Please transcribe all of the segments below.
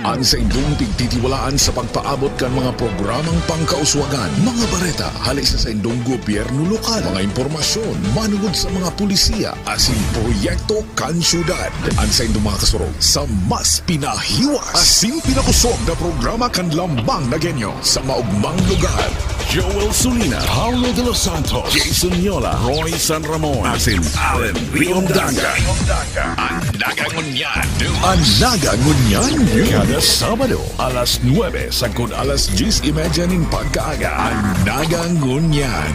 Ang sa indong tigtitiwalaan sa pagpaabot kan mga programang pangkauswagan, mga bareta, halay sa indong gobyerno lokal, mga impormasyon, manugod sa mga pulisiya, asin proyekto kan syudad. Ang sa indong mga kasurog sa mas pinahiwas, asin pinakusog na programa kan lambang na genyo sa maugmang lugar. Joel Sulina, Paulo de los Santos, Jason Yola, Roy San Ramon, asin Allen Riondaga. Ang nagangunyan, kada Sabado, alas 9 sagkod alas 10:30 ning pagkaaga. Ang nagangunyan,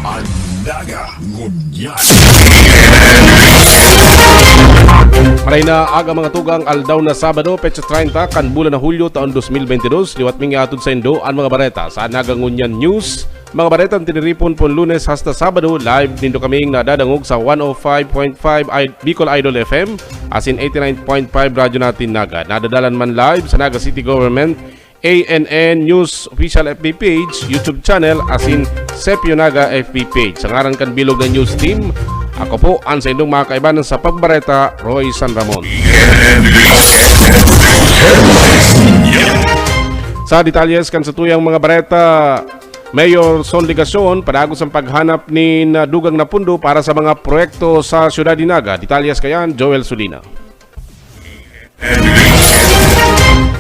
Maray na aga mga tugang aldaw na Sabado, petsa 30 kan bulan na Hulyo taon 2022. Liwat ming atod sa Indo ang mga bareta sa Nagangunyan News. Mga baretang tiniripon po Lunes hasta Sabado, live nindo kaming nadadangog sa 105.5 Bicol Idol FM, asin 89.5 radyo natin Naga. Nadadalan man live sa Naga City Government ANN News official FB page, YouTube channel, asin Sepio Naga FB page. Sa ngaran kan bilog na news team, ako po ang sa indong mga kaibanan sa pagbareta, Roy San Ramon. Sa detalyes kan sa tuyang mga bareta, Mayor Son Ligacion padagos ang paghanap ni dugang na pundo para sa mga proyekto sa Siyudad de Naga. Detalyes kayan, Joel Sulina.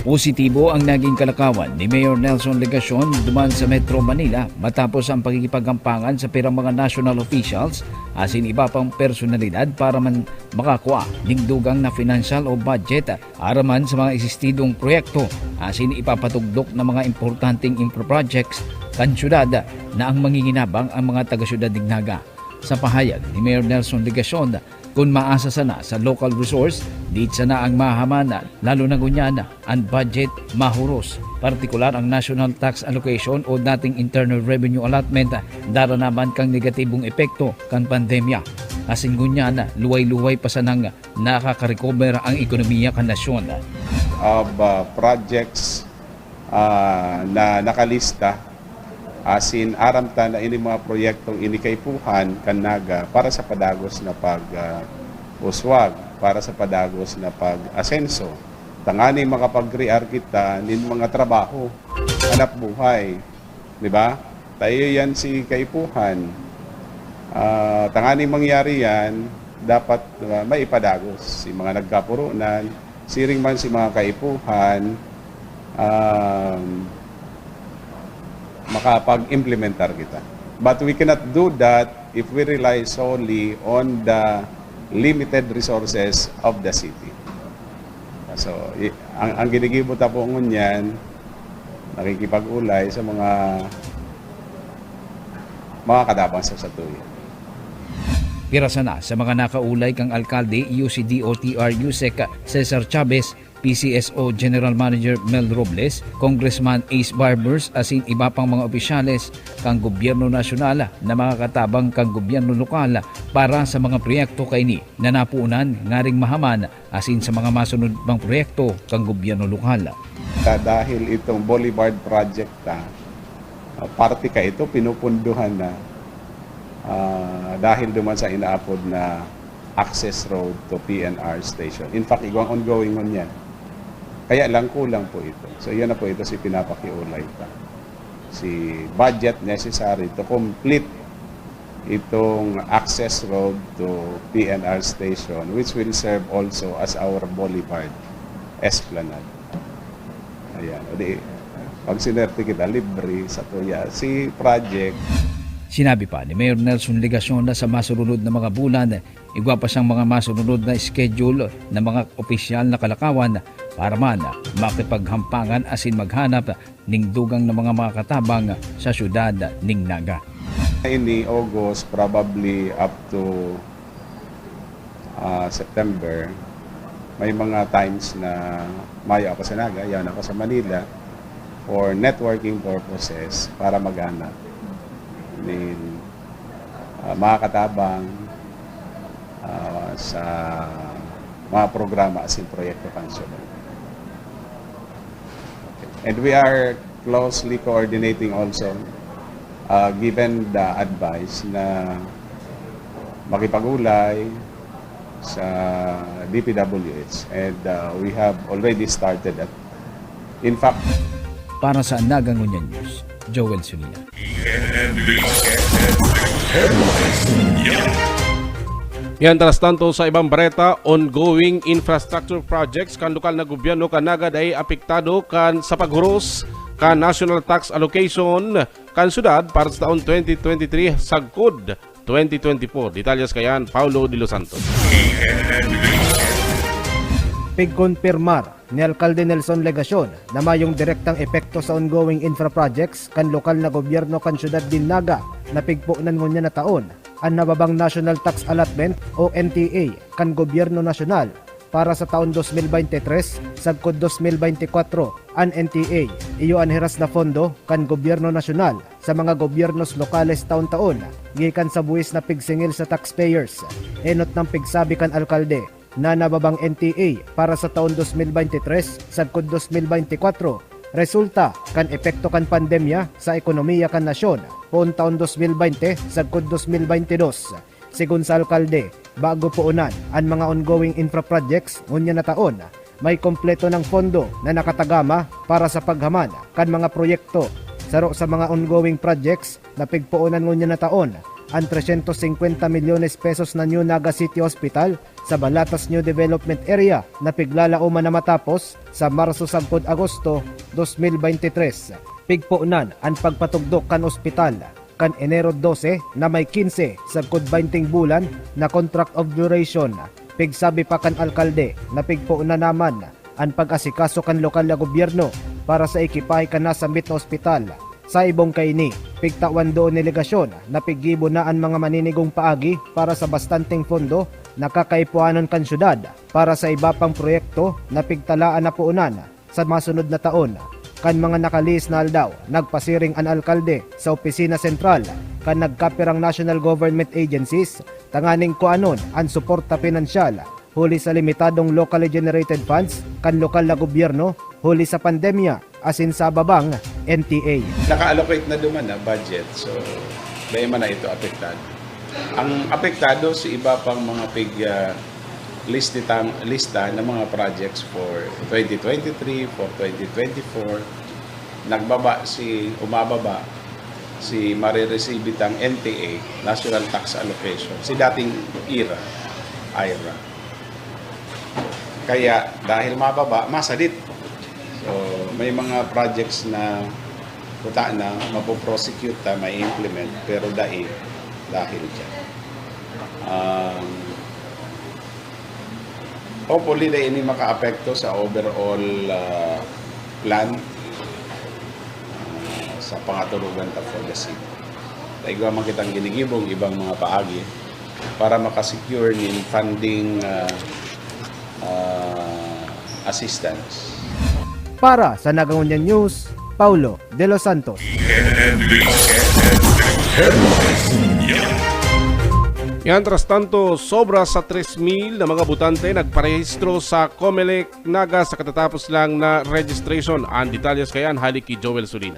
Positibo ang naging kalakawan ni Mayor Nelson Ligacion duman sa Metro Manila matapos ang pagkikipaggampangan sa pirang mga national officials asin iba pang personalidad para man makakuha ng dugang na financial o budget araman sa mga existidong proyekto asin ipapatugdok na mga importanteng infra projects kan syudad na ang manginginabang ang mga taga-syudad ng Naga. Sa pahayag ni Mayor Nelson Ligacion, kung maasa sana sa local resource, di sana ang mahamana, lalo na gunyana, ang budget mahuros. Partikular ang national tax allocation o dating internal revenue allotment, dara naman kang negatibong epekto kan pandemya. Asin gunyana, luway-luway pa sanang nakaka-recover ang ekonomiya kan nasyon. Of projects na nakalista, asin aramta na ini mga proyektong inikaipuhan kan Naga para sa padagos na pag-uswag, para sa padagos na pag-asenso. Tangani makapag-rear kita nin mga trabaho, hanap buhay. Di ba? Tayo yan si kaipuhan. Tangani mangyari yan, dapat may ipadagos. Si mga nagkapurunan, siring man si mga kaipuhan, makapag-implementar kita. But we cannot do that if we rely solely on the limited resources of the city. So, ang ginigibot po ngunyan, nakikipag-ulay sa mga kadabang sa satuyan. Pirasa na sa mga nakaulay kang alkalde, UCDOTR Yusek Cesar Chavez, PCSO General Manager Mel Robles, Congressman Ace Barbers, asin iba pang mga opisyales kang gobyerno nasyonal na mga katabang kang gobyerno lokal para sa mga proyekto kaini na napuunan ngaring mahaman asin sa mga masunod pang proyekto kang gobyerno lokal. Dahil itong Boulevard Project party ka ito, pinupunduhan na dahil duman sa inaapod na access road to PNR station. In fact, igwang ongoing on yan. Kaya lang kulang po ito. So yan na po ito si pinapakiulay pa. Si budget necessary to complete itong access road to PNR station which will serve also as our Boulevard Esplanade. Ayan. Pag sinerte kita, libre sa tuya. Si project. Sinabi pa ni Mayor Nelson Ligacion na sa masunod na mga bulan, igwa pa siyang mga masunod na schedule ng mga opisyal na kalakawan para man makipaghampangan asin maghanap ng dugang ng mga katabang sa syudad ng Naga. In August, probably up to September, may mga times na maya ako sa Naga, yan ako sa Manila for networking purposes para maghanap ng mga katabang sa mga programa asin proyekto kansyon. And we are closely coordinating also given the advice na makipag-ulay sa DPWH and we have already started that In fact, Para sa Nagangunyan News, Joel Sulina. Yan talas tanto sa ibang bareta, ongoing infrastructure projects kan lokal na gobyerno kanagad ay apektado kan sa paghuros kan national tax allocation kan syudad para sa taon 2023 sagkod 2024. Detalyas kayan Paulo de los Santos. Pigkonfirmar ni Alcalde Nelson Legacion na mayong direktang epekto sa ongoing infra projects kan lokal na gobyerno kan syudad din Naga na pigpunan ngunya na taon ang nababang National Tax Allotment o NTA kan gobyerno nasyonal para sa taon 2023 sagkod 2024 an NTA iyo ang hiras na fondo kan gobyerno nasyonal sa mga gobyernos lokales taon-taon gikan sa buwis na pigsingil sa taxpayers. Enot ng pigsabi kan alkalde na nababang NTA para sa taon 2023 sagkod 2024 resulta kan epekto kan pandemya sa ekonomiya kan nasyon poon taon 2020 sagkod 2022. Sigun sa alkalde, bago puunan ang mga ongoing infra projects ngunya na taon, may kompleto ng pondo na nakatagama para sa paghaman kan mga proyekto. Saro sa mga ongoing projects na pigpuunan ngunya na taon, ang 350 milyones pesos na New Naga City Hospital sa Balatas New Development Area na piglalauman na matapos sa Marso 10 Agosto 2023. Pigpuunan ang pagpatugdok kan ospital kan Enero 12 na may 15 sagkod 20 bulan na contract of duration. Pigsabi pa kan alkalde na pigpuunan naman ang pag-asikaso kan lokal na gobyerno para sa ekipahe kan nasambit na ospital. Sa ibong kaini, pigtawan doon ni Legasyon na piggibo na ang mga maninigong paagi para sa bastanteng fondo na kakaipuanon kan syudad para sa iba pang proyekto na pigtalaan na puunan sa masunod na taon. Kan mga nakalis na aldaw, nagpasiring ang alkalde sa opisina sentral kan nagkapirang national government agencies tanganing kuanon ang suporta pinansyal huli sa limitadong locally generated funds kan lokal na gobyerno huli sa pandemya asin sa babang NTA. naka-allocate na duman na budget. So, dahil man na ito apektado. Ang apektado si iba pang mga lista ng mga projects for 2023, for 2024. Umababa si marirecibitang NTA, National Tax Allocation, si dating IRA. Kaya dahil mababa, masalit. So, may mga projects na puta na mapoprosecute ta, may implement, pero dahil dyan. Hopefully, dahil ini maka-apekto sa overall plan sa pangaturugan ta for the city. Dahil makitang ginigibong ibang mga paagi para makasecure ng funding assistance. Para sa Nagangunyan News, Paulo de los Santos. Yan tras tanto, sobra sa 3,000 na mga butante nagparehistro sa COMELEC Naga sa katatapos lang na registration. Ang detalyas kayan halik kay Joel Sulina.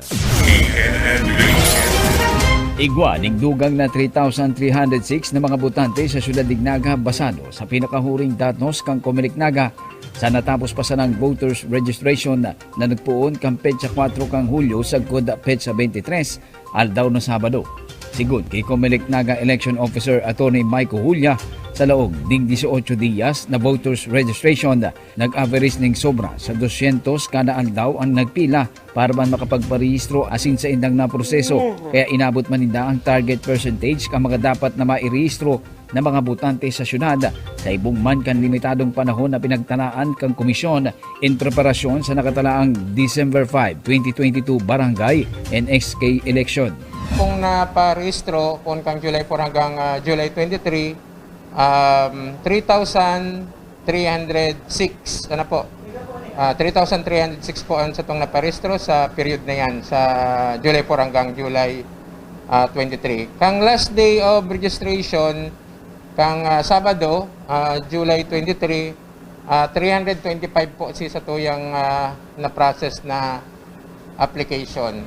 Igwa ning dugang na 3,306 na mga butante sa syudad ng Naga basado sa pinakahuring datos kang COMELEC Naga sa natapos pa sa ng voters registration na nagpuon kang petsa 4 kang Hulyo sagkod petsa 23 aldaw na Sabado. Sigun kay COMELEC Naga Election Officer Atty. Mike Julia, sa laog ding 18 días na voters registration nag-average ning sobra sa 200 kada aldaw ang nagpila para man makapagparehistro asin sa indang na proseso. Kaya inabot man ninda ang target percentage ka mga dapat na mairehistro na mga butante sa syudad sa ibong man kan limitadong panahon na pinagtanaan kang komisyon in preparasyon sa nakatalaang December 5, 2022 barangay NXK election. Kung naparehistro kung kang July 4 hanggang July 23, 3,306 ano po? 3,306 po ang sa itong naparehistro sa period na yan sa July 4 hanggang July 23. Kang last day of registration kang Sabado, July 23, 325 po si sa tuyang na-process na application.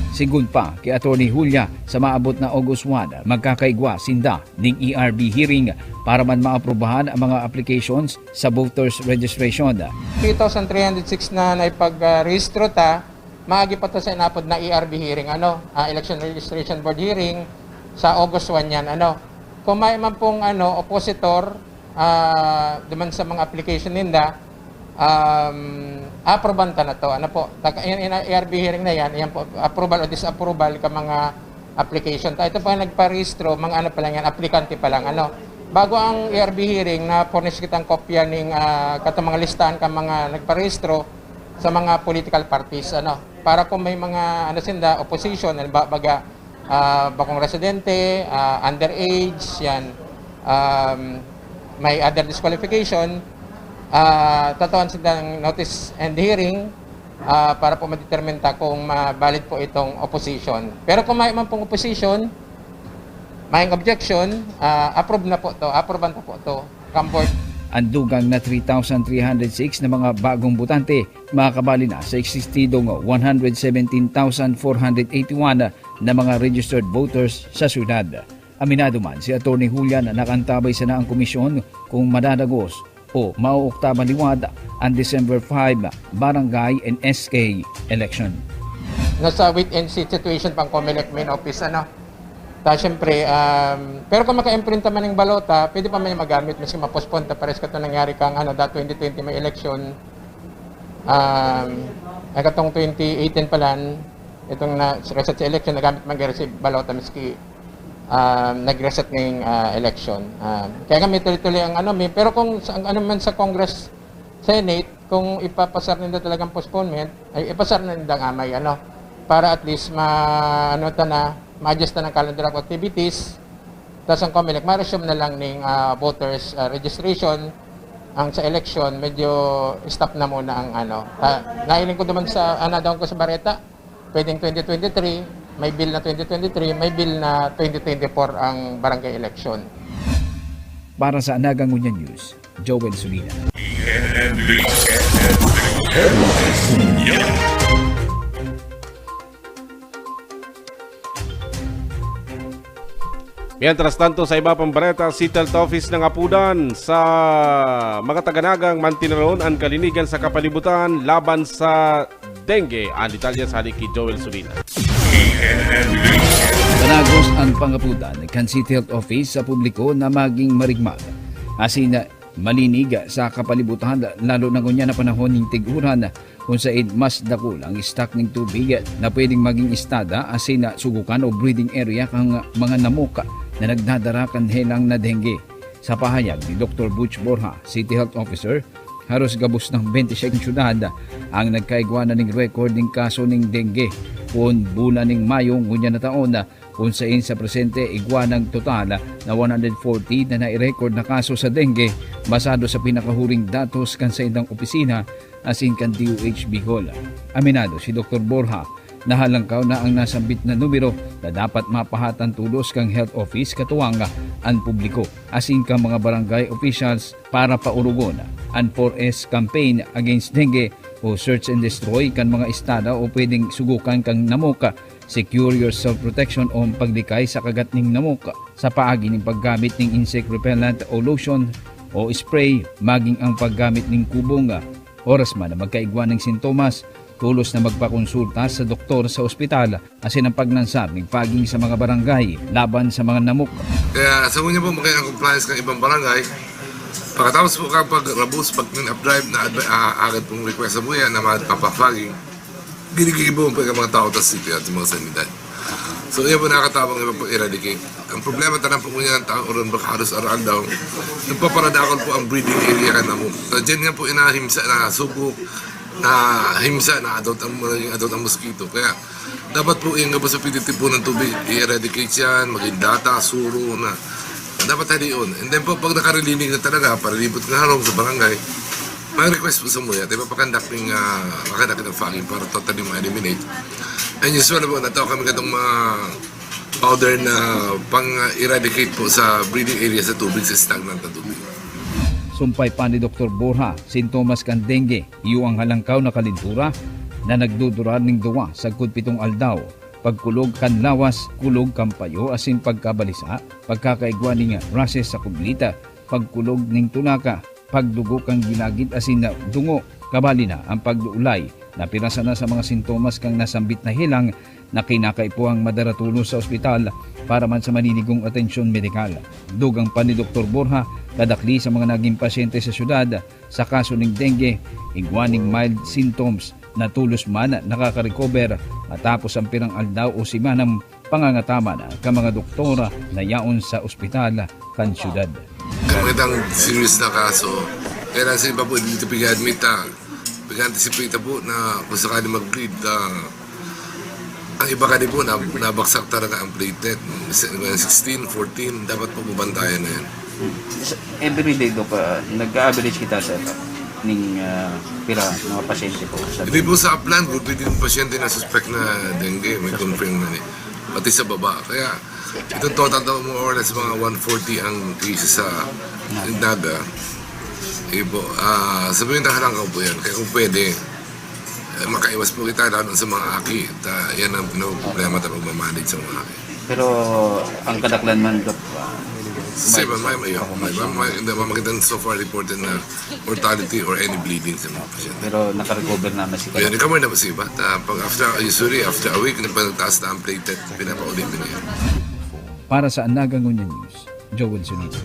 Sigun pa kay Atty. Julia sa maabot na August 1, magkakaigwa sinda ning ERB hearing para man maaprubahan ang mga applications sa voters registration. 3,306 na naipag-rehistro ta, maagi pa to sa inapod na ERB hearing, Election Registration Board hearing sa August 1 yan, Kung may man pong oppositor duman sa mga application ninda, aprobanta na to. In ERB hearing na yan po, approval o disapproval ka mga application. Ito pa nagparehistro, mga pa lang yan, aplikante pa lang, Bago ang ERB hearing, na furnish kitang kopya ng katong mga listahan ka mga nagparehistro sa mga political parties, para kung may mga sinda opposition, baga bakong residente, underage, yan, may other disqualification, tatawan silang notice and hearing para po ma-determine ta kung valid po itong opposition. Pero kung may man pong opposition, may objection, approve na po to, approvean na po to, Board. Ang dugang na 3,306 na mga bagong botante makakabali na sa eksistidong 117,481 na mga registered voters sa syudad. Aminado man si Atty. Julia na nakantabay sa naang komisyon kung madadagos o mauuktaban liwad ang December 5 barangay and SK election. Nasa wait-and-see situation pang COMELEC main office, Siyempre, pero kung maka-imprint man ng balota, pwede pa man yung magamit, maski ma-postpone ta, pares ka ito nangyari kang, 2020 may election, katong 2018 palan, itong reset sa election, nagamit mag-receive balota, maski nag-reset ng election. Kaya kami tuloy-tuloy ang pero kung man sa Congress, Senate, kung ipapasar nila talagang postponement, ay ipasar na nila ang amay, para at least ma-adjust na ng calendar of activities. Tapos ang COMELEC, ma-resume na lang ng voters registration. Ang sa election, medyo stop na muna ang Nahiling ko naman sa, ko sa Bareta, pwedeng 2023, may bill na 2023, may bill na 2024 ang barangay election. Para sa Nagangunyan News, Joel Sulina. Mientras tanto, sa iba pang bareta, City Health Office ng Apudan sa mga taganagang mantinaron ang kalinigan sa kapalibutan laban sa dengue. Ang detalye sa haliki Joel Sulina. Panagos ang pangapudan kan City Health Office sa publiko na maging marigmag. Asin malinig sa kapalibutan lalo na kunya na panahon ng tiguran kung saan mas dakul ang stock ng tubig na pwedeng maging istada asin na sugukan o breeding area kang mga namuka na nagdadara kan helang na dengue. Sa pahayag ni Dr. Butch Borja, City Health Officer, halos gabos ng 26 syudad ang nagkaigwa na ng record ng kaso ng dengue kung bulan ng Mayo ngunya na taon kung saan sa presente igwa ng total na 140 na nai-record na kaso sa dengue basado sa pinakahuring datos kan sa indang opisina asin kan DOH Bicol. Aminado si Dr. Borja na halangkaw na ang nasambit na numero na dapat mapahatan tulos kang health office katuwang ang publiko asin kang mga barangay officials para paurugon ang 4S campaign against dengue o search and destroy kan mga estada o pwedeng sugukan kang namuka, secure your self-protection o paglikay sa kagat ng namuka sa paagi ng paggamit ng insect repellent o lotion o spray maging ang paggamit ng kubong oras man na magkaigwa ng sintomas tulos na magpakonsulta sa doktor sa ospital asin ang pagnansab ng paging sa mga barangay laban sa mga namuk. Kaya sa niyo po makaya ang compliance ng ibang barangay. Pagkatapos po kapag rabos pag in-updrive na agad pong request sa buya na mapapaging ginigibong po mga tao sa city at mga sanidad. So yan po nakatabang iba po eradicate. Ang problema tanang po niya ang tao oron baka halos araw daw. Nagpaparadakol po ang breeding area ka na mo. So dyan nga po inahimsa na sugo na himsa na adult ang mosquito. Kaya dapat po yung kapasapidity po ng tubig i-eradicate yan, maging data, suro na dapat hali yun. And then po pag nakarilinig na talaga, parilibot ng harong sa barangay, may request po sa muya, tayo papakandak ng fogging para totally ma-eliminate. And usually po nataw kami katong powder na pang-eradicate po sa breeding area sa tubig, sa stagnant na tubig. Sumpay pa ni Dr. Borja, sintomas kan dengue, iyo ang halangkaw na kalintura na nagdudurar ng duwa sa 7 aldaw pagkulog kan lawas, kulog kan payo asin pagkabalisa, pagkakaigwa ning rases sa kublita, pagkulog ning tunaka, pagdugo kang gilagid asin na dungo, kabali na ang pagduulay, napirasa na sa mga sintomas kang nasambit na hilang na kinakaipuang madaratulo sa ospital para man sa maninigong atensyon medikal. Dugang pa ni Dr. Borja, kadakli sa mga naging pasyente sa syudad sa kaso ng dengue, igwaning mild symptoms na tulos man nakaka-recover matapos ang pirang aldaw o simanang pangangataman ka mga doktora na yaon sa ospital kan syudad. Kahit ang serious na kaso, kaya nasa iba po dito pag-admit pag-anticipate po na kung sakali mag-bleed, ang iba ka po nabaksak talaga ang platelet. 16, 14, dapat po bubantayan na yan. Everyday do ka, nag-average kita sa ning pira mga pasyente po sa Hindi po sa upland, good pwede yung pasyente na suspect na dengue, may confirm na pati sa baba. Kaya itong total daw more or less mga 140 ang cases sa Naga. Po, sabihin tahalang ko po yan. Kaya kung pwede, makaiwas po kita lalo sa mga aki. Yan ang problema tayo magmamanage sa mga aki. pero ang kadaklan man dok Same, may mamagitan so far reported na mortality or any bleeding sa mga pasyente. pero naka-recover naman si Kaya recover na ba si iba? Usually after a week, nagpagtaas na ang platelet, pinapaulit na yan. Para sa Anaga Ngunya News, Joel Sunito.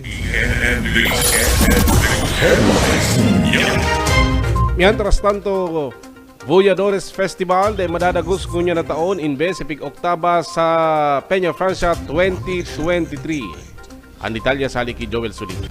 Mientras tanto, Voyadores Festival de madadagos ngunya na taon inbe sa pig-Oktaba sa Peña Francia 2023. Ang detalya sa haliki Joel Sunito.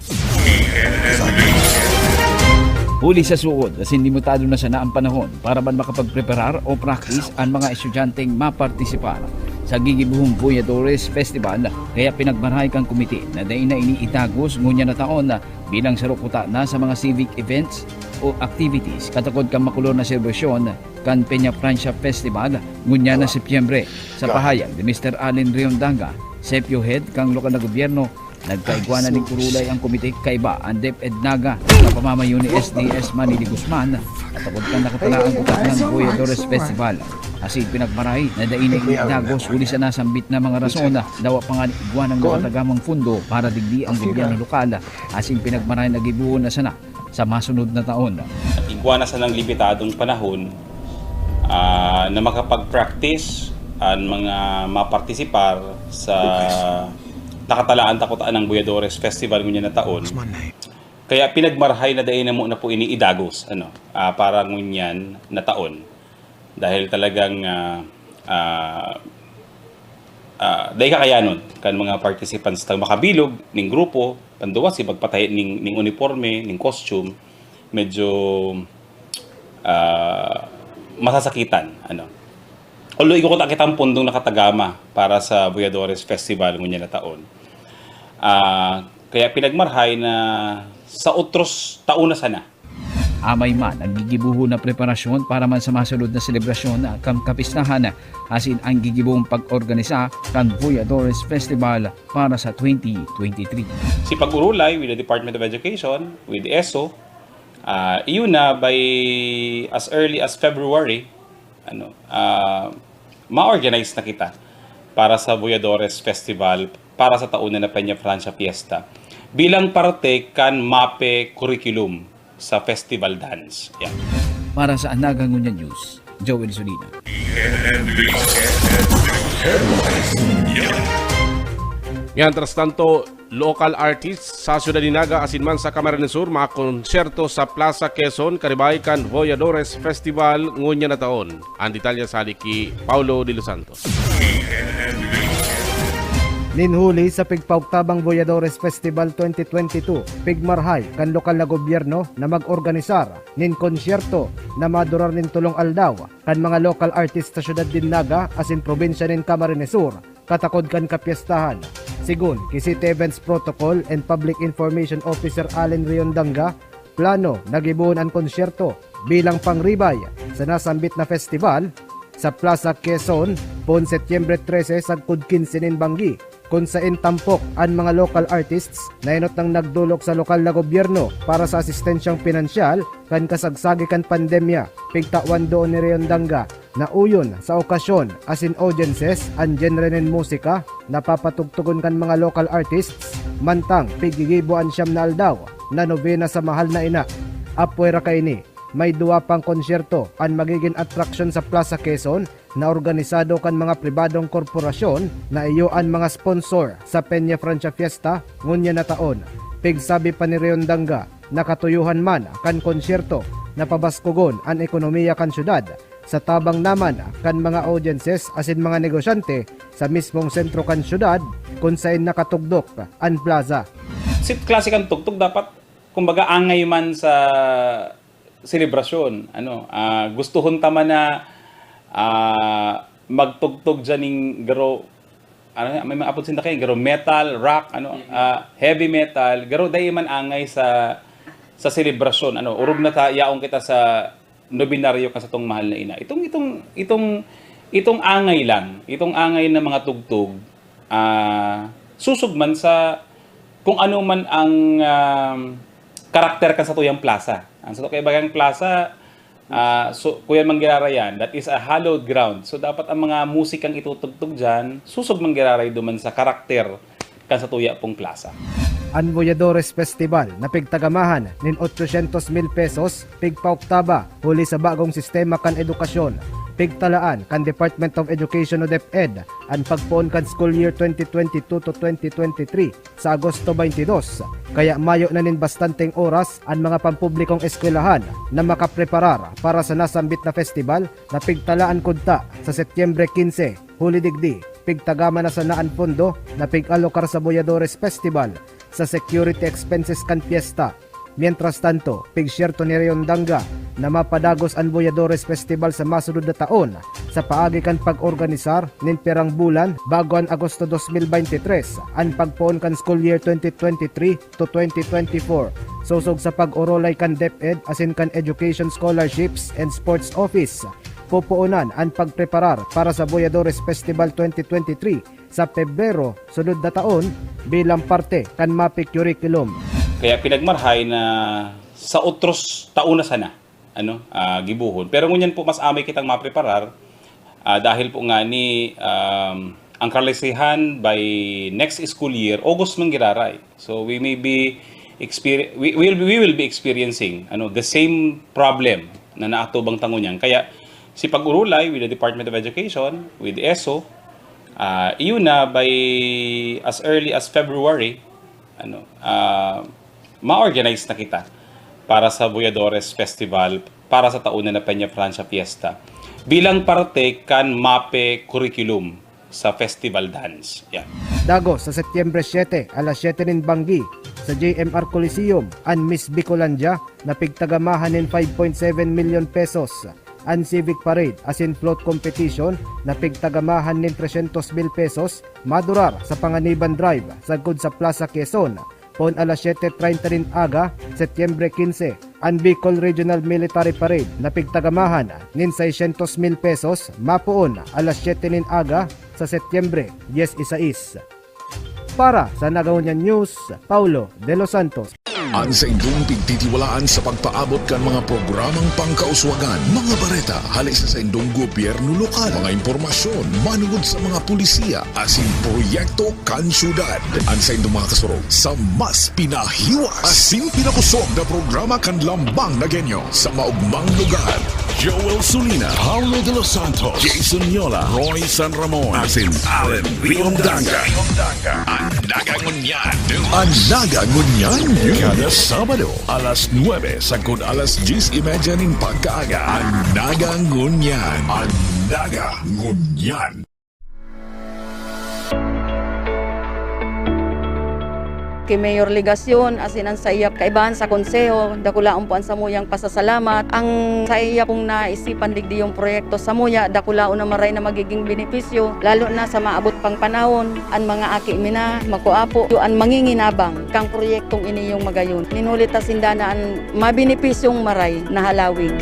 Huli sa suod, asin limitado na sana ang panahon para man makapagpreparar o practice ang mga estudyanteng mapartisipar sa gigibuhong Voyadores Festival, kaya pinagmarahay kang komite na dain na iniitagos ngunya na taon na bilang sarukuta na sa mga civic events o activities katakod kang makulor na serbasyon kan Peña Francia Festival ngunya na Setyembre. Sa pahayag ni Mr. Allen Riondanga, Sepio Head kang lokal na gobyerno, nagkaigwana ng kurulay ang komite kaiba ang DepEd Naga sa pamamayo ni SDS Manili Guzman at takot kang nakatala ang utak ng Voyadores Festival. Asin pinagmaray na dainay itagos uli sa nasambit na mga rason na dawa pa nga igwanang nakatagamang fundo para digdi ang gobyerno lokal. Asin pinagmaray na gibuon na sana sa masunod na taon. Igwana sa ng limitadong panahon na makapag-practice ang mga mapartisipar sa nakatalaan takutaan ng Voyadores Festival ngunya na taon. Kaya pinagmarahay na dain na mo na po iniidagos para ngunyan na taon. Dahil talagang dahil kakayanon kan mga participants tang makabilog ning grupo panduwa si pagpatay ning uniforme ning costume medyo masasakitan although ikot ang pundong nakatagama para sa Voyadores Festival ngunya na taon. Kaya pinagmarhay na sa otros taon na sana. Amay man ang gigibuho na preparasyon para man sa masunod na selebrasyon na kapistahan, asin ang gigibuhong pag-organisa kan Voyadores Festival para sa 2023. Si pag-urulay with the Department of Education, with ESO, iyon na by as early as February, ma-organize na kita para sa Voyadores Festival para sa taon na Peña Francia Fiesta bilang parte kan MAPE curriculum sa festival dance. Yan. Para sa Anaga Ngunya News, Joel Solina. Mientras tanto, local artists sa Ciudad de Naga asinman sa Camarines Sur mga konsyerto sa Plaza Quezon karibay kan Voyadores Festival ngunya na taon. Ang detalya sa haliki Paulo de los Santos. Ninhuli sa pigpauktabang Voyadores Festival 2022, pigmarhay kan lokal na gobyerno na mag-organisar nin konsyerto na madurar nin tulong aldaw kan mga local artist sa syudad din Naga asin probinsya nin Camarines Sur katakod kan kapiestahan. Sigun kay City Events Protocol and Public Information Officer Allen Riondanga, plano nagibuon ang konsyerto bilang pangribay sa nasambit na festival sa Plaza Quezon pon Setyembre 13 sa Kudkin Sinin Banggi kung saan tampok ang mga local artists na inot ng nagdulok sa lokal na gobyerno para sa asistensyang pinansyal kan kasagsagi kan pandemya. Pigtawan doon ni Riondanga na uyon sa okasyon as in audiences ang genre ng musika na papatugtugon kan mga local artists mantang pigigibuan siyam na aldaw na nobena sa mahal na ina. Apwera kaini, may duwa pang konsyerto ang magiging atraksyon sa Plaza Quezon na organisado kan mga pribadong korporasyon na iyo ang mga sponsor sa Peña Francia Fiesta ngunya na taon. Pigsabi pa ni Riondanga na katuyuhan man kan konsyerto na pabaskugon ang ekonomiya kan syudad sa tabang naman kan mga audiences asin mga negosyante sa mismong sentro kan syudad kung saan nakatugdok ang plaza. Si klasik ang tugtog dapat kumbaga angay man sa selebrasyon. Gustuhon tama na magtugtog dyan ng garo, may mga apod sinta kayo, garo metal, rock, heavy metal, garo dahi man angay sa selebrasyon. Urog na yaong kita sa nobinaryo ka sa tong mahal na ina. Itong angay lang, itong angay na mga tugtog, susog man sa kung ano man ang karakter ka sa tuyang plaza. Ang sa kay bagang plaza, kuya manggiraray that is a hallowed ground. So dapat ang mga musikang itutugtog dyan, susog manggiraray duman sa karakter kan sa tuya pong plaza. Ang Boyadores Festival na pigtagamahan nin 800,000 pesos pigpauktaba huli sa bagong sistema kan edukasyon. Pigtalaan kan Department of Education o DepEd ang pagpoon kan school year 2022 to 2023 sa Agosto 22. Kaya mayo na nin bastanteng oras ang mga pampublikong eskwelahan na makapreparar para sa nasambit na festival na pigtalaan kunta sa Setyembre 15. Huli digdi, pigtagama na sa naan pondo na pigalokar sa Boyadores Festival sa security expenses kan fiesta. Mientras tanto, pigsyerto ni Riondanga na mapadagos ang Boyadores Festival sa masunod na taon sa paagi kan pag-organisar nin pirang bulan bago ang Agosto 2023 ang pagpoon kan school year 2023 to 2024. Susog sa pag-orolay kan DepEd asin kan Education Scholarships and Sports Office. Pupuunan ang pagpreparar para sa Boyadores Festival 2023 sa Pebrero sunod na taon bilang parte kan MAPIC curriculum. Kaya pinagmarhay na sa otros taon na sana gibuhon. Pero ngunyan po mas amay kitang mapreparar dahil po nga ni ang kalisihan by next school year August manggiraray. So we may be we will be experiencing the same problem na naatubang tangunyan. Kaya si pag-urulay with the Department of Education, with ESO, iyon na by as early as February ma-organize na kita para sa Boyadores Festival para sa taon na Peña Francia Fiesta bilang parte kan MAPE curriculum sa festival dance. Yan. Dago sa Setyembre 7 alas 7 nin Banggi sa JMR Coliseum ang Miss Bicolandia na pigtagamahan nin 5.7 million pesos. Ang civic parade as in float competition na pigtagamahan nin 300,000 pesos madurar sa Panganiban Drive sagod sa Plaza Quezon. Pon alas 7:30 rin aga, Setyembre 15, ang Bicol Regional Military Parade na pigtagamahan nin 600,000 pesos mapuon alas 7 nin aga sa Setyembre 16. Para sa Nagaunyan News, Paulo de los Santos. Ang sa indong pigtitiwalaan sa pagpaabot kan mga programang pangkauswagan, mga bareta, halis sa indong gobyerno lokal, mga impormasyon, manugod sa mga pulisiya, asin proyekto kan syudad. Ang sa indong mga kasurog sa mas pinahiwas, asin pinakusog na programa kan lambang na genyo sa maugmang lugar. Joel Sulina, Paulo de los Santos, Jason Yola, Roy San Ramon, asin Allen Riondanga. Ang Nagangunyan. Ang Nagangunyan. Kada Sabado, alas 9, sagod alas 10:30 nin pagkaaga. Ang Nagangunyan. Ang Nagangunyan. Kay Mayor Legasyon, asin ang saiyap kaibahan sa konseho, dakulaon po ang samuyang pasasalamat. Ang saiyap pong naisipan digdi yung proyekto samuya, dakulaon na maray na magiging benepisyo, lalo na sa maabot pang panahon, ang mga aki mina, makuapo, ang manginginabang, kang proyektong ini yung magayon. Ninulit asindana ang mabenepisyong maray na halawing.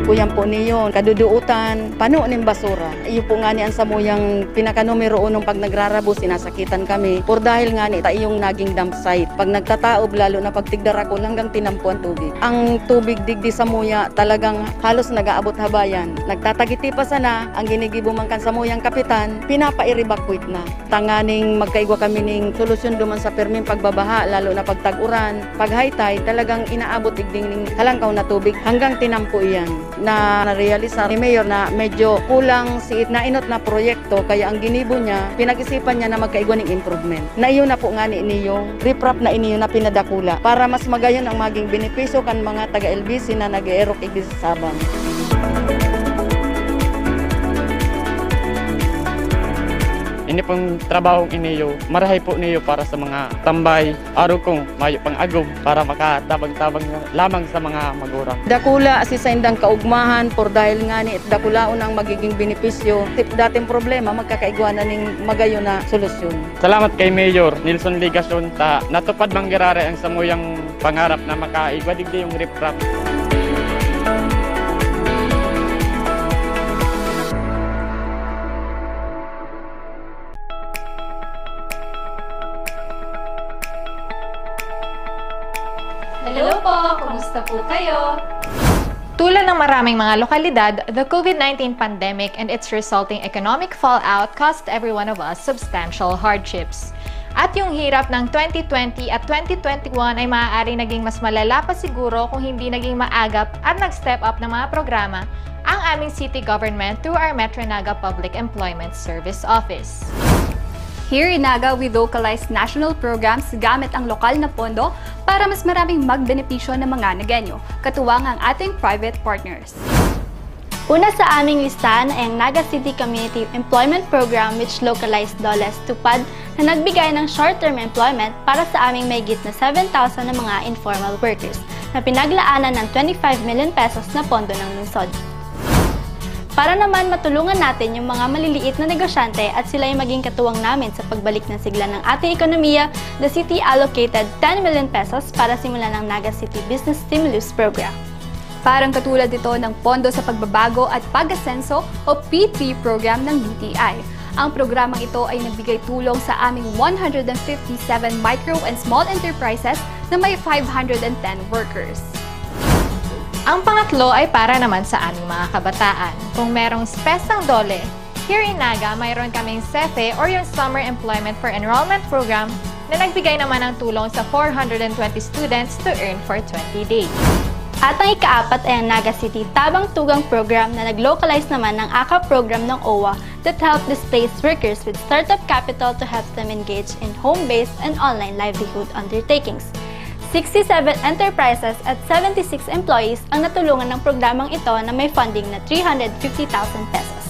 kuyan po niyo, kaduduutan, pano ng basura. Iyo po nga ni ang samuyang pinaka-numero unong pag nagrarabo, sinasakitan kami. Por dahil nga ni iyong naging dump site. Pag nagtataob, lalo na pag tigdarakol hanggang tinampuan tubig. Ang tubig digdi sa muya talagang halos nag-aabot habayan. Nagtatagiti pa sana, ang ginigibo man kan sa muyang kapitan, pinapa-evacuate na. Tanganing magkaigwa kami ning solusyon duman sa perming pagbabaha, lalo na pag tag-uran. Pag high tide, talagang inaabot digding ning halangkaw na tubig hanggang tinampo iyan. Na narealisa ni Mayor na medyo kulang si nainot na proyekto, kaya ang ginibo niya, pinag-isipan niya na magkaigwa ning improvement. Na iyo na po nga ni iniyong riprap na iniyo na pinadakula para mas magayon ang maging benepisyo kan mga taga-LBC na nag-e-erok igdi sa Sabang. Ini pong trabahong iniyo, marahay po niyo para sa mga tambay, araw kong mayo pang agom para makatabang-tabang lamang sa mga magurang. Dakula si sa indang kaugmahan por dahil nga ni dakulaon ang magiging benepisyo. Tip dating problema magkakaigwanan ning magayon na solusyon. Salamat kay Mayor Nelson Ligacion ta natupad manggirare ang samuyang pangarap na makaigwa digdi yung riprap. Hello po! Kumusta po kayo? Tulad ng maraming mga lokalidad, the COVID-19 pandemic and its resulting economic fallout caused every one of us substantial hardships. At yung hirap ng 2020 at 2021 ay maaari naging mas malala pa siguro kung hindi naging maagap at nag-step up ng mga programa ang aming city government through our Metro Naga Public Employment Service Office. Here in Naga, we localized national programs gamit ang lokal na pondo para mas maraming magbenepisyo ng mga Nagenyo, katuwang ang ating private partners. Una sa aming listahan ay ang Naga City Community Employment Program which localized Doles Tupad na nagbigay ng short-term employment para sa aming mahigit na 7,000 na mga informal workers na pinaglaanan ng 25 million pesos na pondo ng lungsod. Para naman matulungan natin yung mga maliliit na negosyante at sila ay maging katuwang namin sa pagbalik ng sigla ng ating ekonomiya, the city allocated 10 million pesos para simulan ang Naga City Business Stimulus Program. Parang katulad ito ng Pondo sa Pagbabago at Pag-asenso o P3 program ng DTI. Ang programang ito ay nagbigay tulong sa aming 157 micro and small enterprises na may 510 workers. Ang pangatlo ay para naman sa aming mga kabataan. Kung merong spesang dole, here in Naga, mayroon kaming SEFE or yung Summer Employment for Enrollment Program na nagbigay naman ng tulong sa 420 students to earn for 20 days. At ang ikaapat ay ang Naga City Tabang Tugang Program na nag-localize naman ng AKA program ng OWA that help displaced workers with startup capital to help them engage in home-based and online livelihood undertakings. 67 enterprises at 76 employees ang natulungan ng programang ito na may funding na 350,000 pesos.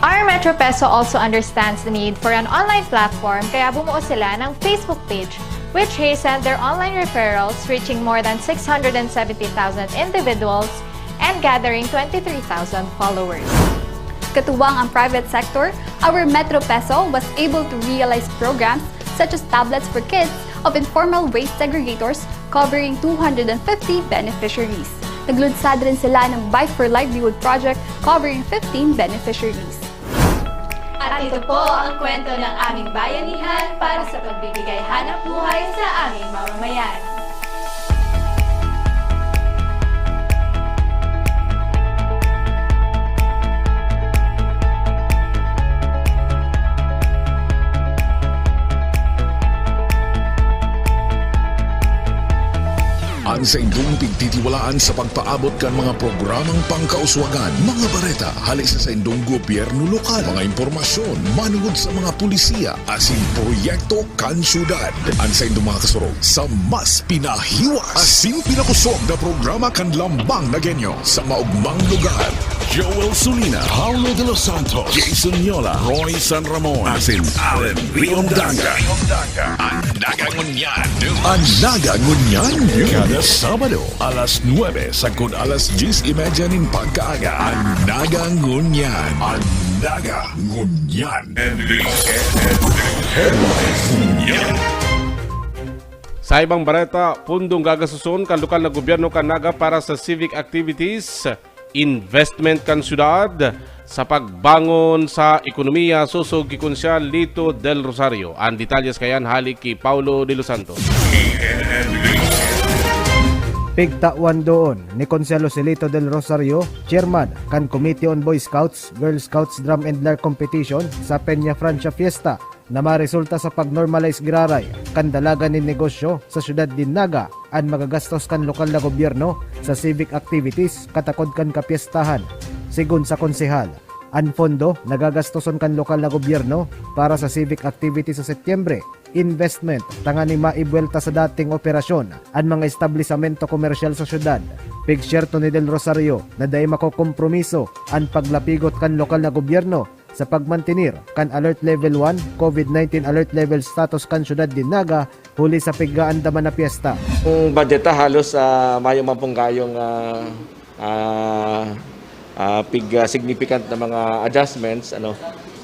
Our Metro Peso also understands the need for an online platform kaya bumuo sila ng Facebook page which hastened their online referrals reaching more than 670,000 individuals and gathering 23,000 followers. Katuwang ang private sector, our Metro Peso was able to realize programs such as tablets for kids of informal waste segregators covering 250 beneficiaries. Naglunsad rin sila ng Bike for Livelihood project covering 15 beneficiaries. At ito po ang kwento ng aming bayanihan para sa pagbibigay hanap buhay sa aming mamamayan. Ang sa indong pigtitiwalaan sa pagpaabot kan mga programang pangkauswagan, mga bareta, halis sa indong gobyerno lokal, mga impormasyon, manungod sa mga pulisiya, asin proyekto kan syudad. Ang sa indong mga kasurog sa mas pinahiwas, asin pinakusog na programa kan lambang na genyo sa maugmang lugar. Joel Sulina, Paulo de los Santos, Jason Yola, Roy San Ramon, asin Allen Riondanga. Ang Nagangunyan. Ang Nagangunyan. Kada Sabado, alas 9 sagkod alas 10:30 nin pagkaaga. Ang Nagangunyan. Ang Nagangunyan. Sa ibang bareta, pundong gagasuson kan lokal na gobyerno kan Naga para sa civic activities investment kan syudad sa pagbangon sa ekonomiya susog gikonsyal Lito del Rosario. Ang detalyes kayan halik kay Paulo de los Santos. Pigtawan doon ni Konselo Lito del Rosario, chairman kan Committee on Boy Scouts, Girl Scouts Drum and Lyre Competition sa Peña Francia Fiesta na maresulta sa pag-normalize graray kan dalagan ni negosyo sa syudad Dinaga an magagastos kan lokal na gobyerno sa civic activities katakod kan kapiestahan. Sigun sa konsehal, ang pondo nagagastoson kan lokal na gobyerno para sa civic activities sa Setyembre, investment tanga ni maibwelta sa dating operasyon ang mga establisamento komersyal sa syudad. Pigsyerto ni Del Rosario na dahil makokompromiso ang paglapigot kan lokal na gobyerno sa pagmantinir kan Alert Level 1, COVID-19 Alert Level status kan syudad Dinaga huli sa piggaandaman na piyesta. Ang budget halos mayo man pong gayong significant na mga adjustments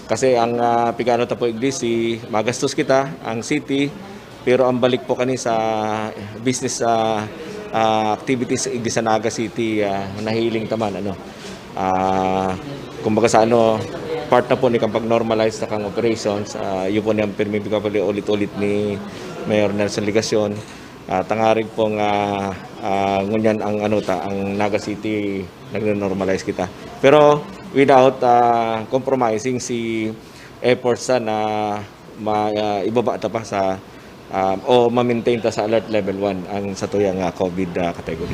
kasi ang pigano ta po igdisi magastos kita ang city pero ang balik po kani sa business activities sa Igdisanaga City nahiling taman kumbaga sa part na po ni kapag normalize na kang operations yun po niyang permibigay po ulit-ulit ni Mayor Nelson Ligacion tangarig pong ngunyan ang ang Naga City nagno-normalize kita pero without compromising si efforts na ibaba ta pa sa o ma-maintain ta sa alert level 1 ang sa tuyang COVID category.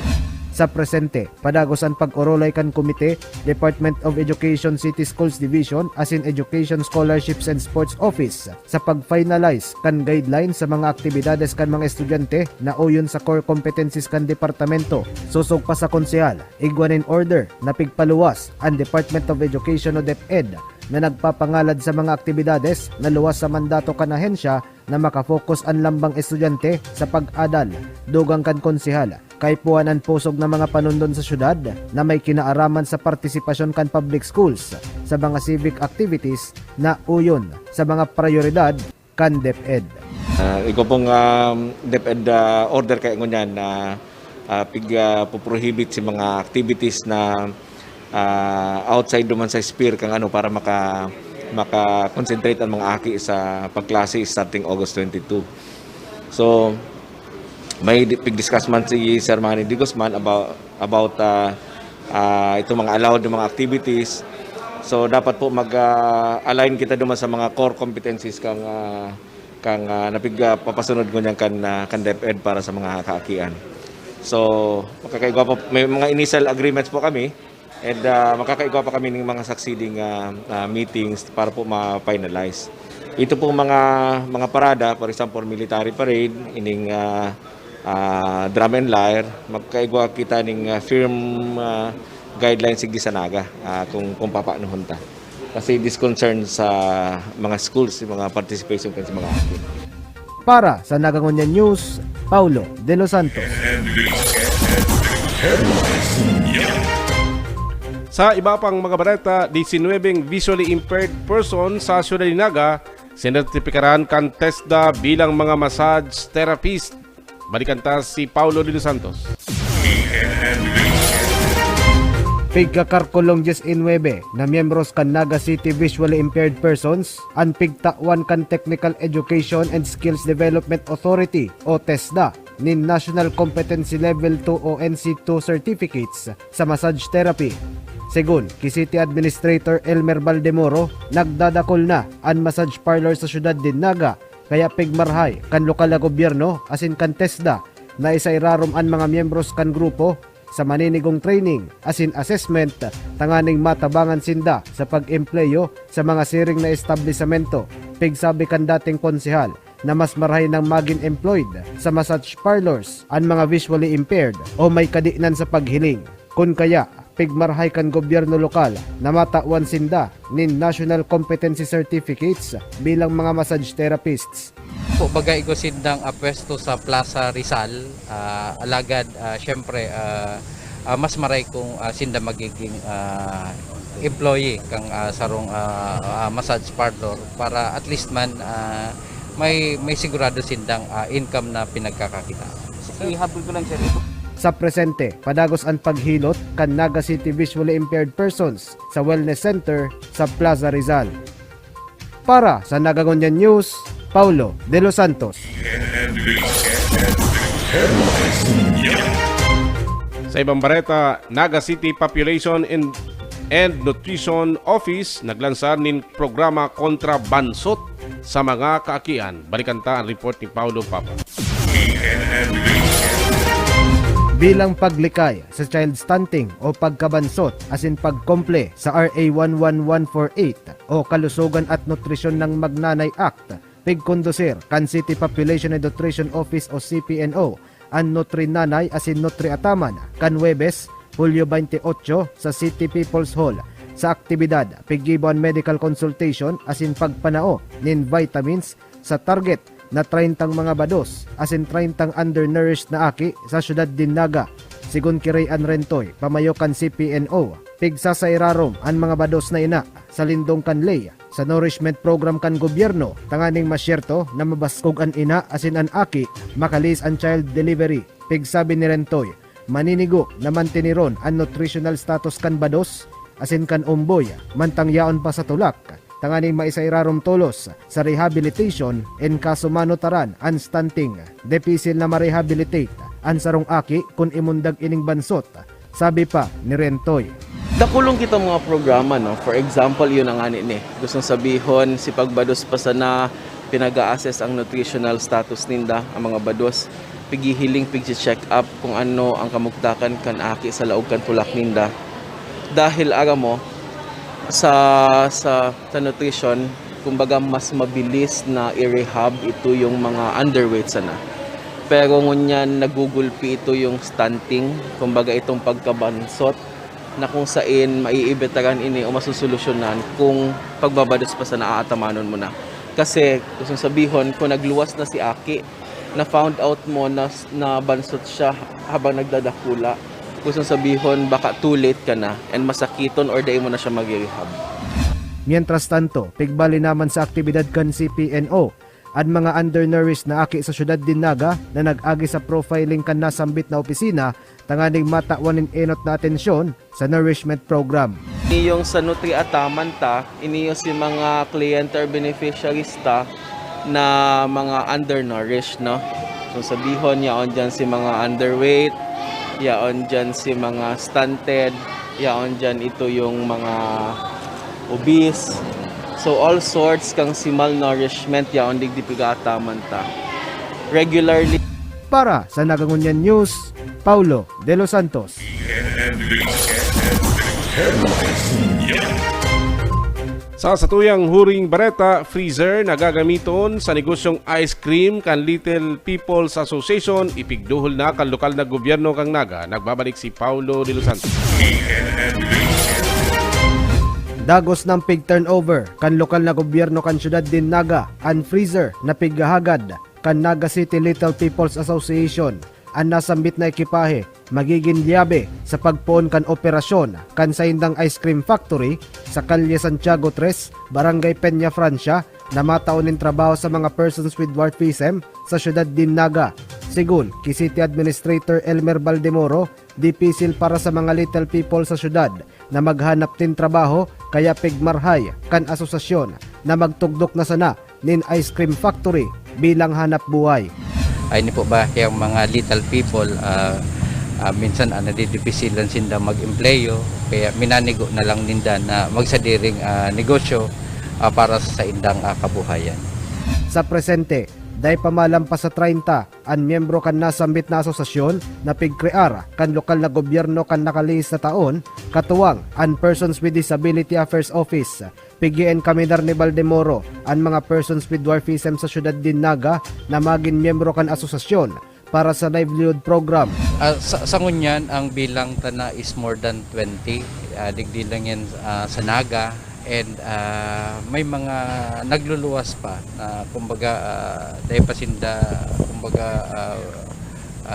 Sa presente, padagosan pag-orolay kan komite, Department of Education City Schools Division as in Education Scholarships and Sports Office sa pag-finalize kan guidelines sa mga aktibidades kan mga estudyante na uyon sa core competencies kan departamento. Susog pa sa konsehal, igwanin order na pigpaluwas ang Department of Education o DepEd na nagpapangalad sa mga aktibidades na luwas sa mandato kan ahensya na makafokus ang lambang estudyante sa pag-adal. Dugang kan konsehal, kay puwanan pusog na mga panundon sa syudad na may kinaaraman sa partisipasyon kan public schools sa mga civic activities na uyon sa mga prioridad kan DepEd. Iko pong DepEd order kay ngunyan na puprohibit si mga activities na outside duman sa sphere kang para maka-concentrate ang mga aki sa pagklase starting August 22. So may pig-discuss man si Sir Manny D. Guzman about itong mga allowed mga activities. So dapat po mag-align kita duman sa mga core competencies kang papasunod ko niyan kan DepEd para sa mga kaakian. So makakaigwa pa may mga initial agreements po kami and makakaigwa pa kami ng mga succeeding meetings para po ma-finalize. Ito po mga parada, for example military parade, ining drum and lyre, magkaigwa kita ng firm guidelines sa Igdisanaga kung papaanohon ta. Kasi this concerns sa mga schools, mga participation sa mga akin. Para sa Nagangonyan News, Paulo de los Santos. Sa iba pang mga balita, 19 visually impaired person sa Ciudad Dinaga sinertipikaran kan TESDA bilang mga massage therapist. Balikan ta si Paulo de los Santos. Pigkakarkulong 19 na miyembros kan Naga City Visually Impaired Persons ang pigtawan kan Technical Education and Skills Development Authority o TESDA ni National Competency Level 2 o NC2 certificates sa massage therapy. Segun, City Administrator Elmer Valdemoro, nagdadakol na ang massage parlor sa syudad Dinaga kaya pigmarhay kan lokal na gobyerno asin kan TESDA na isa irarom ang mga miyembros kan grupo sa maninigong training asin assessment tanganing matabangan sinda sa pag-empleyo sa mga siring na establisamento. Pigsabi kan dating konsehal na mas marhay ng maging employed sa massage parlors ang mga visually impaired o may kadiinan sa paghiling. Kun kaya pigmarhay kan gobyerno lokal na matawan sinda nin National Competency Certificates bilang mga massage therapists. Po bagay ko sindang pwesto sa Plaza Rizal, alagad syempre mas maray kung sinda magiging employee kang sarong massage parlor para at least man may sigurado sindang income na pinagkakakita. Ihabol ko lang sir ito. Sa presente, padagos ang paghilot kan Naga City visually impaired persons sa Wellness Center sa Plaza Rizal. Para sa Nagangunyan News, Paulo De Los Santos. Sa ibang bareta, Naga City Population and Nutrition Office naglansar nin programa kontra bansot sa mga kaakian. Balikan ta ang report ni Paulo Papa. Bilang paglikay sa child stunting o pagkabansot as in pagkomple sa RA 11148 o Kalusugan at Nutrisyon ng Magnanay Act, pigkondusir kan City Population and Nutrition Office o CPNO ang Nutri Nanay as in Nutri Ataman kan Huwebes, Hulyo 28 sa City People's Hall sa aktibidad piggibuan medical consultation as in pagpanao nin vitamins sa target na 30 mga bados as in 30 undernourished na aki sa syudad din Naga. Sigun Kiray Anrentoy, pamayo kan CPNO, pigsa sa irarom ang mga bados na ina sa lindong kanlay sa nourishment program kan gobyerno tanganing masyerto na mabaskog an ina asin an aki makalis an child delivery. Pigsabi ni Rentoy, maninigo na mantiniron ang nutritional status kan bados asin kan umboy mantang yaon pa sa tulak tanganing maisairarom tolos sa rehabilitation en kaso manotaran an stunting depisil na ma-rehabilitate an sarong aki kun imundag ining bansot, sabi pa ni Rentoy. Dakulong kita mga programa, no? For example, yun ang ani ni. Gustong sabihon, si pagbados pa sana pinag-a-assess ang nutritional status ninda, ang mga bados. Pigihiling, pigi-check up kung ano ang kamugtakan kan aki sa laog kan tulak ninda. Dahil aga mo, sa nutrition, kumbaga mas mabilis na i-rehab ito yung mga underweight sana. Pero ngunyan nagugulpi ito yung stunting, kumbaga itong pagkabansot, na kung saan maiibitaran ini o masusolusyonan kung pagbabados pa sa naaatamanon mo na. Kasi gusto sabihon, kung nagluwas na si Aki, na found out mo na bansot siya habang nagdadakula, gusto sabihon baka too late ka na and masakiton or day mo na siya mag-rehab. Mientras tanto, pigbali naman sa aktibidad kan CPNO at mga undernourished na aki sa syudad din Naga na nag-agi sa profiling kan nasambit na opisina tanganing matawan enot na atensyon sa nourishment program. Iniyong sa Nutri Ataman ta, iniyo si mga client or beneficiaries ta na mga undernourished, no? So sabihon, yaon dyan si mga underweight, yaon dyan si mga stunted, yaon dyan ito yung mga obese. So all sorts kang si malnourishment yaon digdipiga Ataman ta. Regularly. Para sa Nagangunyan News, Paulo De Los Santos. Sa satuyang huring bareta, freezer na gagamiton sa negosyong ice cream kan Little People's Association ipigduhol na kan lokal na gobyerno kang Naga. Nagbabalik si Paulo De Los Santos. Dagos ng pig turnover kan lokal na gobyerno kan syudad din Naga an freezer na piggahagad kan Naga City Little People's Association ang nasambit na ekipahe magiging liyabe sa pagpoon kan operasyon kan sa indang ice cream factory sa Kalye Santiago 3, Barangay Peña Francia na mataunin trabaho sa mga persons with dwarfism sa syudad din Naga. Sigun, City Administrator Elmer Baldemoro, dipisil para sa mga little people sa syudad na maghanap din trabaho kaya pigmarhay kan asosasyon na magtugdok na sana nin ice cream factory bilang hanap buhay. Ay ni po ba yung mga little people minsan nadidipisilan sinda mag-empleyo kaya minanigo na lang ninda na magsadiring negosyo para sa indang kabuhayan. Sa presente, dahil pamalampas sa 30 ang miyembro kan nasambit na asosasyon na pigkrear kan lokal na gobyerno kan nakalihis na taon, katuwang ang Persons with Disability Affairs Office. Pigien kamidar ni Baldemoro ang mga persons with dwarfism sa syudad din Naga na maging miyembro kan asosasyon para sa livelihood program. Sa ngunyan, ang bilang tana is more than 20. Digdilang yan sa Naga. And may mga nagluluwas pa na kumbaga dahil pasinda kumbaga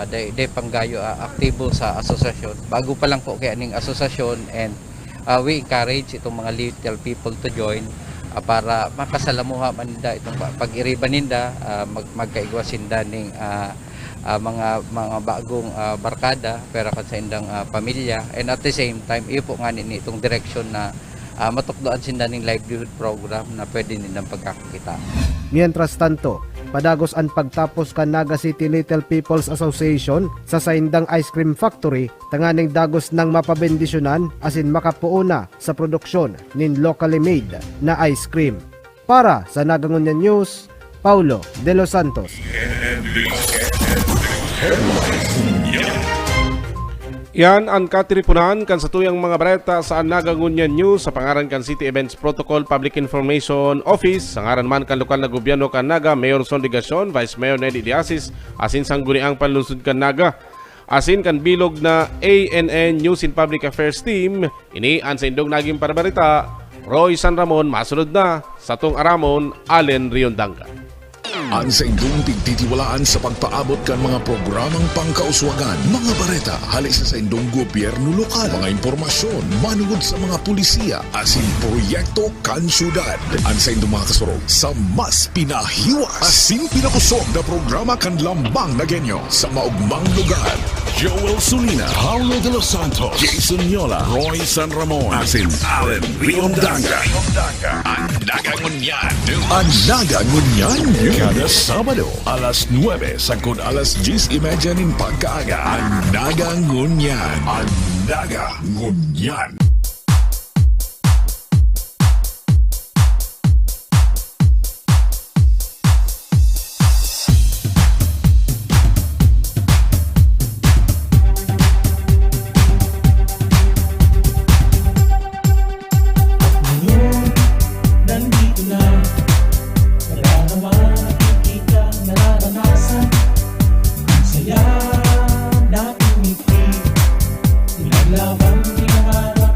dahil panggayo aktibo sa asosasyon. Bago pa lang po kaya ning asosasyon and we encourage itong mga little people to join para makasalamuha man ninda itong pag-iriban ninda magkaigwasinda ning mga bagong barkada pero kan sa indang pamilya, and at the same time iyo po nga nini itong direksyon na matukdoan sinda ning livelihood program na pwede nilang pagkakita. Mientras tanto, padagos ang pagtapos kan Naga City Little People's Association sa Saindang Ice Cream Factory, tanganing dagos ng mapabendisyonan asin makapuuna sa produksyon nin locally made na ice cream. Para sa Nagangunyan News, Paulo De Los Santos. Yan ang katiripunan kan sa tuyang mga bareta sa Nagangunyan News sa pangaran kan City Events Protocol Public Information Office, sa ngaran man kan lokal na gobyerno kan Naga, Mayor Son Ligacion, Vice Mayor Nedy Diasis, asin sangguniang panlunsod kan Naga, asin kan bilog na ANN News in Public Affairs Team, ini ang sa indong naging parabarita, Roy San Ramon, masunod na sa tong Aramon, Allen Riondanga. Ang sa indong pigtitiwalaan sa pagpaabot kan mga programang pangkauswagan, mga bareta, halis sa indong gobyerno lokal, mga impormasyon, manungod sa mga pulisiya, asin proyekto kan syudad. Ang sa indong mga kasurog sa mas pinahiwas, asin pinakusog na programa kan lambang na genyo sa maugmang lugar. Joel Sulina, Paulo De Los Santos, Jason Yola, Roy San Ramon, asin Allen Riondanga. Ang Nagangunyan. Ang Nagangunyan. Kada Sabado, alas 9 sagkod alas 10:30 nin pagkaaga. Ang Nagangunyan. Ang Nagangunyan. Saya dating ngiti, pinaglaban, pinangarap,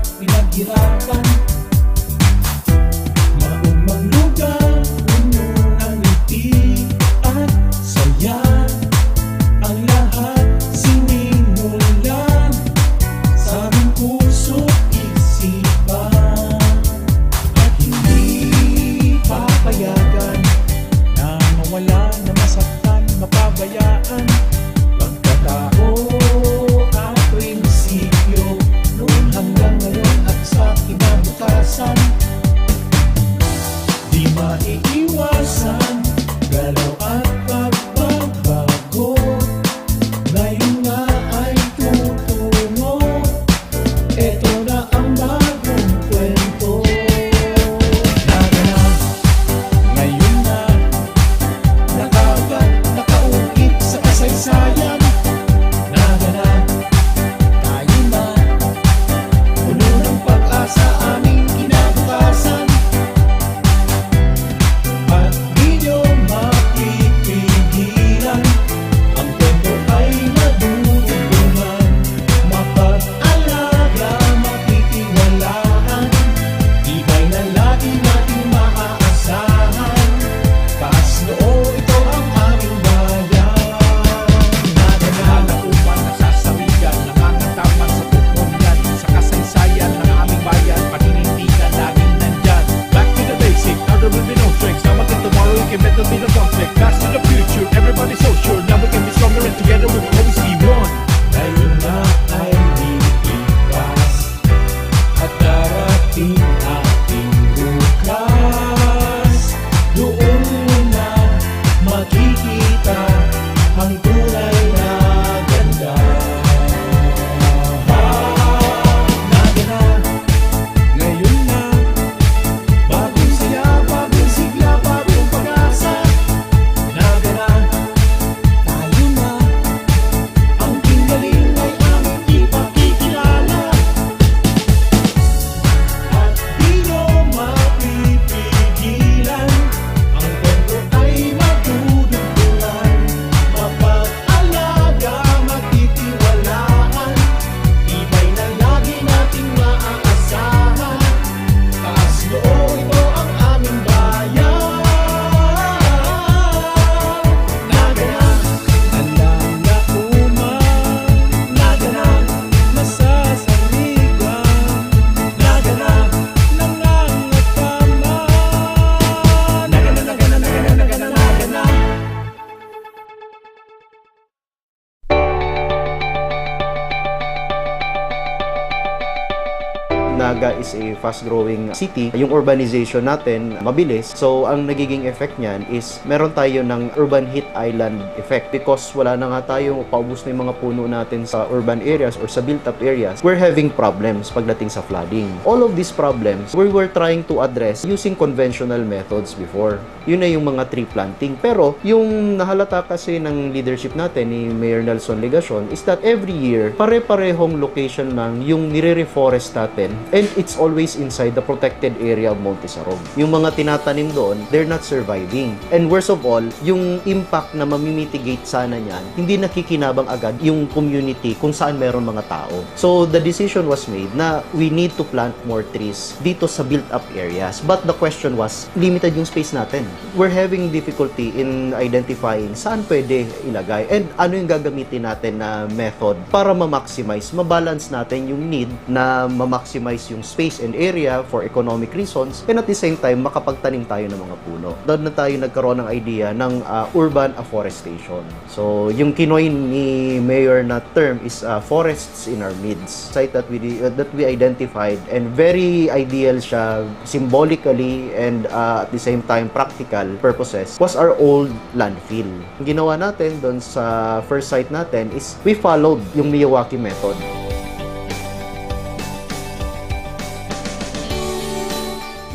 Naga is a fast-growing city. Yung urbanization natin mabilis. So, ang nagiging effect niyan is meron tayo ng urban heat island effect because wala na nga tayo, paubos na yung mga puno natin sa urban areas or sa built-up areas. We're having problems pagdating sa flooding. All of these problems, we were trying to address using conventional methods before. Yun na yung mga tree planting. Pero, yung nahalata kasi ng leadership natin ni Mayor Nelson Legacion is that every year, pare-parehong location lang yung nire-reforest natin and it's always inside the protected area of Montesarog. Yung mga tinatanim doon, they're not surviving. And worst of all, yung impact na mamimitigate sana niyan, hindi nakikinabang agad yung community kung saan meron mga tao. So, the decision was made na we need to plant more trees dito sa built-up areas. But the question was, limited yung space natin. We're having difficulty in identifying saan pwede ilagay and ano yung gagamitin natin na method para ma-maximize, ma-balance natin yung need na ma-maximize yung space and area for economic reasons and at the same time, makapagtanim tayo ng mga puno. Doon na tayo nagkaroon ng idea ng urban afforestation. So, yung kinoy ni Mayor na term is forests in our midst. Site that we identified and very ideal siya symbolically and at the same time practical purposes was our old landfill. Ang ginawa natin doon sa first site natin is we followed yung Miyawaki method.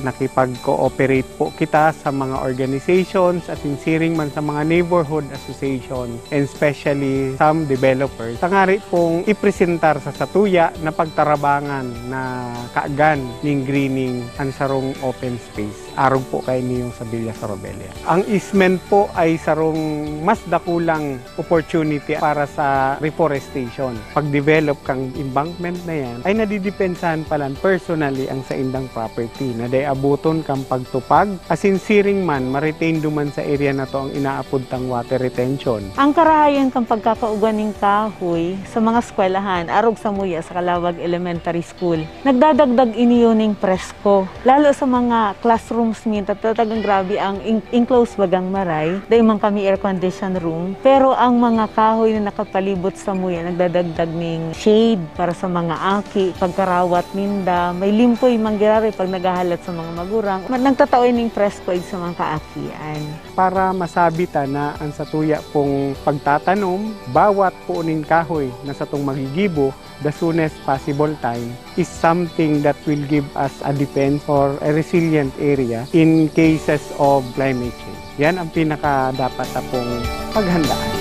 Nakipag-cooperate po kita sa mga organizations at insiring man sa mga neighborhood association and especially some developers. Tangari pong ipresentar sa Satuya na pagtarabangan na kaagan ng greening ang sarong open space. Arog po kayo niyong sa Villa Sorobelia. Ang easement po ay sarong mas dakulang opportunity para sa reforestation. Pag-develop kang embankment na yan, ay nadidepensahan palan personally ang sa indang property na day abuton kang pagtupag. Asinsiring man, ma-retain duman sa area na to ang inaapod tang water retention. Ang karahayan kang pagkakaugan ng kahoy sa mga eskwelahan, arog sa Muya sa Kalawag Elementary School. Nagdadagdag iniyoning presko. Lalo sa mga classrooms minta, talagang grabe ang enclosed bagang maray. Dahil man kami air-conditioned room. Pero ang mga kahoy na nakapalibot sa Muya, nagdadagdag ng shade para sa mga aki, pagkarawat minda. May limpoy manggirari pag naghahalat sa mga magurang. Nagtataoy ng presko sa mga kaakian. Para masabita na ang Satuya pong pagtatanom, bawat po ning kahoy na sa tong magigibo, the soonest possible time is something that will give us a defense or a resilient area in cases of climate change. Yan ang pinaka dapat na pong paghandaan.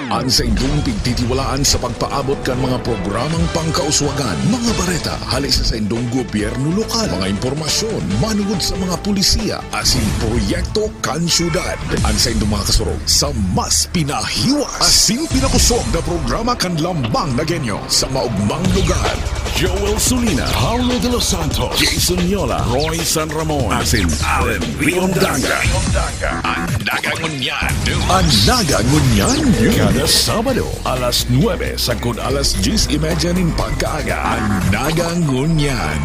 Ang sa indong pigtitiwalaan sa pagpaabot kan mga programang pangkauswagan, mga bareta, halis sa indong gobyerno lokal, mga impormasyon, manugod sa mga pulisiya, asin proyekto kan syudad. Ang sa indong mga kasurog sa mas pinahiwas, asin pinakusog na programa kan lambang na genyo sa maugmang lugar. Joel Sulina, Paulo de los Santos, Jason Yola, Roy San Ramon, asin Allen Riondanga. Ang nagangunyan, kada Sabado, alas 9 sagod alas 10:30 nin pagkaaga. Ang nagangunyan.